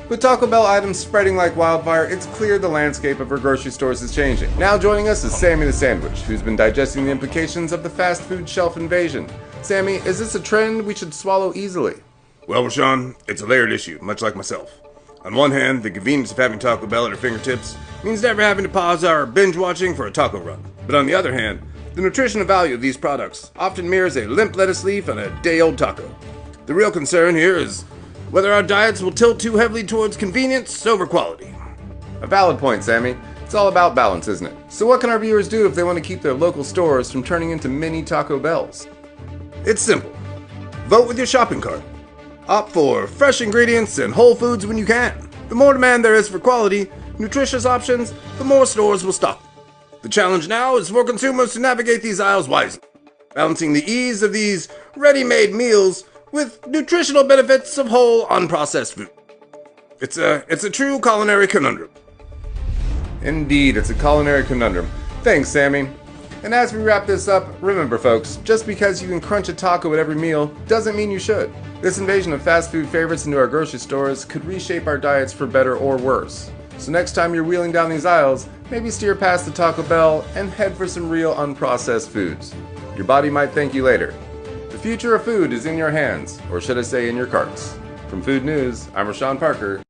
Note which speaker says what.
Speaker 1: With Taco Bell items spreading like wildfire, it's clear the landscape of our grocery stores is changing. Now joining us is Sammy the Sandwich, who's been digesting the implications of the fast food shelf invasion. Sammy, is this a trend we should swallow easily?
Speaker 2: Well, Rashawn, it's a layered issue, much like myself. On one hand, the convenience of having Taco Bell at our fingertips means never having to pause our binge watching for a taco run. But on the other hand, the nutritional value of these products often mirrors a limp lettuce leaf on a day-old taco. The real concern here is whether our diets will tilt too heavily towards convenience over quality.
Speaker 1: A valid point, Sammy. It's all about balance, isn't it? So what can our viewers do if they want to keep their local stores from turning into mini Taco Bells?
Speaker 2: It's simple. Vote with your shopping cart. Opt for fresh ingredients and whole foods when you can. The more demand there is for quality, nutritious options, the more stores will stock. The challenge now is for consumers to navigate these aisles wisely, balancing the ease of these ready-made meals with nutritional benefits of whole, unprocessed food. It's a true culinary conundrum.
Speaker 1: Indeed, it's a culinary conundrum. Thanks, Sammy. And as we wrap this up, remember folks, just because you can crunch a taco at every meal doesn't mean you should. This invasion of fast food favorites into our grocery stores could reshape our diets for better or worse. So next time you're wheeling down these aisles, maybe steer past the Taco Bell and head for some real unprocessed foods. Your body might thank you later. The future of food is in your hands, or should I say in your carts. From Food News, I'm Rashawn Parker.